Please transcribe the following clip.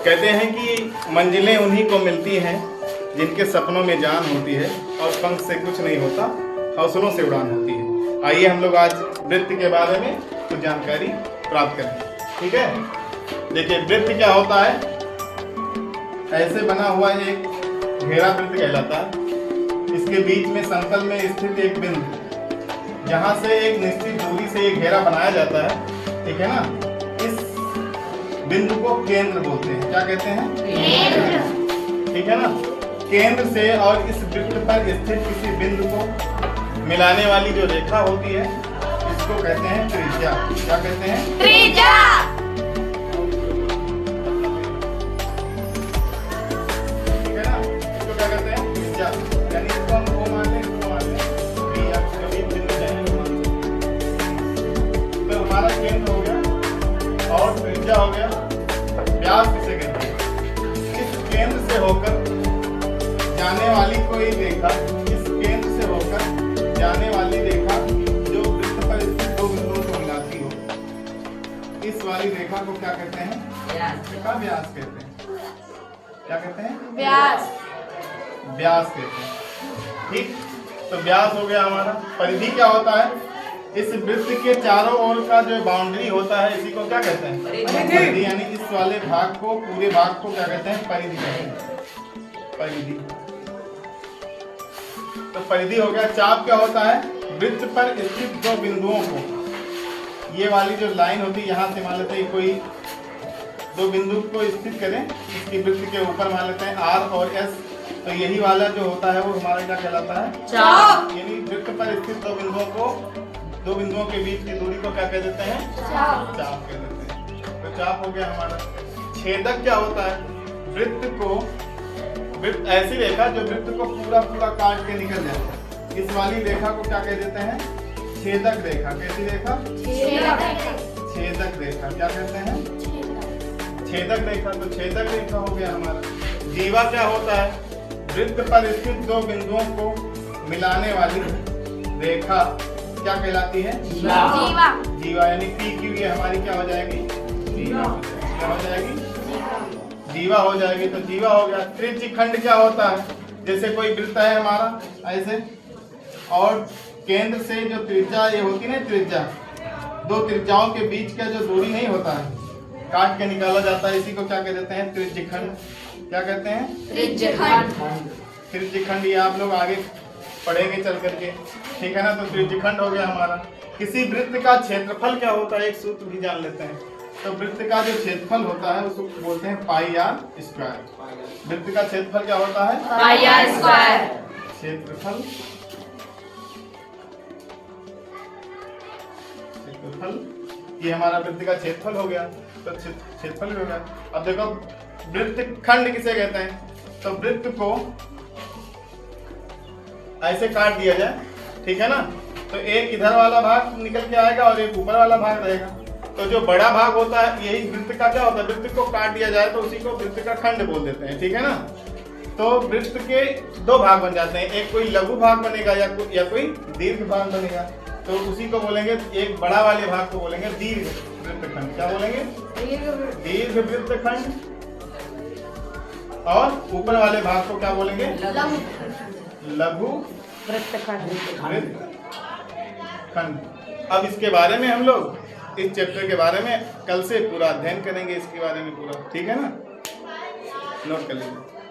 कहते हैं कि मंजिलें उन्हीं को मिलती हैं जिनके सपनों में जान होती है और पंख से कुछ नहीं होता, हौसलों से उड़ान होती है। आइए हम लोग आज वृत्त के बारे में कुछ जानकारी प्राप्त करें। ठीक है, देखिए वृत्त क्या होता है। ऐसे बना हुआ एक घेरा वृत्त कहलाता है। इसके बीच में समतल में स्थित एक बिंदु, जहाँ से एक निश्चित दूरी से एक घेरा बनाया जाता है, ठीक है ना। इस बिंदु को केंद्र बोलते हैं। क्या कहते हैं? केंद्र। ठीक है ना। केंद्र से और इस वृत्त पर स्थित किसी बिंदु को मिलाने वाली जो रेखा होती है, इसको कहते हैं त्रिज्या। क्या कहते हैं? त्रिज्या। ठीक है ना, इसको क्या कहते हैं? त्रिज्या। यानी इसको हम वो मान लें, इसको मान लें, तो हमारा केंद्र हो गया और त्रिज्या हो गया। व्यास किसे कहते हैं? इस केंद्र से होकर जाने वाली कोई रेखा, इस केंद्र से होकर जाने वाली रेखा जो वृत्त पर स्थित दो बिंदुओं को मिलाती हो, इस वाली रेखा को क्या कहते हैं? व्यास। व्यास कहते हैं। क्या कहते हैं? व्यास। व्यास कहते हैं। ठीक, तो व्यास हो गया हमारा। परिधि क्या होता है? इस वृत्त के चारों ओर का जो बाउंड्री होता है, इसी को क्या कहते हैं? परिधि। यानी इस वाले भाग को, पूरे भाग को क्या कहते हैं? परिधि कहते हैं। परिधि। तो परिधि हो गया। चाप क्या होता है? वृत्त पर स्थित दो बिंदुओं को, ये वाली जो लाइन होती है, यहाँ से मान लेते हैं कोई दो बिंदु को स्थित करें, इसकी वृत्त के ऊपर मान लेते हैं R और S, तो यही वाला जो होता है वो हमारा क्या कहलाता है? चाप। यानी वृत्त पर स्थित दो बिंदुओं को, दो बिंदुओं के बीच की दूरी को क्या कह देते हैं? चाप। चाप कह देते हैं। तो चाप हो गया हमारा। छेदक क्या होता है? वृत्त को, वृत्त ऐसी रेखा जो वृत्त को पूरा पूरा काट के निकल जाए, इस वाली रेखा को क्या कह देते हैं? छेदक रेखा। कैसी रेखा? छेदक रेखा। क्या कहते हैं? छेदक रेखा। तो छेदक रेखा हो गया हमारा। जीवा क्या होता है? वृत्त पर स्थित दो बिंदुओं को मिलाने वाली रेखा क्या कहलाती है? जीवा। जीवा। यानी PQ ये हमारी क्या हो जाएगी? जीवा। क्या हो जाएगी? जीवा हो जाएगी। तो जीवा हो गया। त्रिज्यखंड क्या होता है? जैसे कोई वृत्त है हमारा ऐसे, और केंद्र से जो त्रिज्या ये होती है ना, त्रिज्या, दो त्रिज्याओं के बीच का जो दूरी नहीं होता है, काट के निकाला जाता है, इसी को क्या कह देते हैं? त्रिज्यखंड। क्या कहते हैं? त्रिज्यखंड। त्रिज्यखंड ये आप लोग आगे पढ़ेंगे चल करके, ठीक है ना। तो त्रिज्यखंड हो गया हमारा। किसी वृत्त का क्षेत्रफल क्या होता है? एक सूत्र भी जान लेते हैं। तो वृत्त का जो क्षेत्रफल होता है उसको बोलते हैं पाई आर स्क्वायर। वृत्त का क्षेत्रफल क्या होता है? पाई आर स्क्वायर। क्षेत्रफल, ये हमारा वृत्त का क्षेत्रफल हो गया। तो क्षेत्रफल हो गया। अब देखो वृत्त खंड किसे कहते हैं? तो वृत्त को ऐसे काट दिया जाए, ठीक है ना, तो एक इधर वाला भाग निकल के आएगा और एक ऊपर वाला भाग रहेगा। तो जो बड़ा भाग होता है यही वृत्त का क्या होता है? वृत्त को काट दिया जाए तो उसी को वृत्त का खंड बोल देते हैं, ठीक है ना। तो वृत्त के दो भाग बन जाते हैं, एक कोई लघु भाग बनेगा या कोई दीर्घ भाग बनेगा। तो उसी को बोलेंगे, एक बड़ा वाले भाग को बोलेंगे दीर्घ वृत्तखंड। क्या बोलेंगे? दीर्घ वृत्तखंड। और ऊपर वाले भाग को क्या बोलेंगे? लघु वृत्तखंड। अब इसके बारे में हम लोग इस चैप्टर के बारे में कल से पूरा अध्ययन करेंगे, इसके बारे में पूरा, ठीक है ना। नोट कर लीजिए।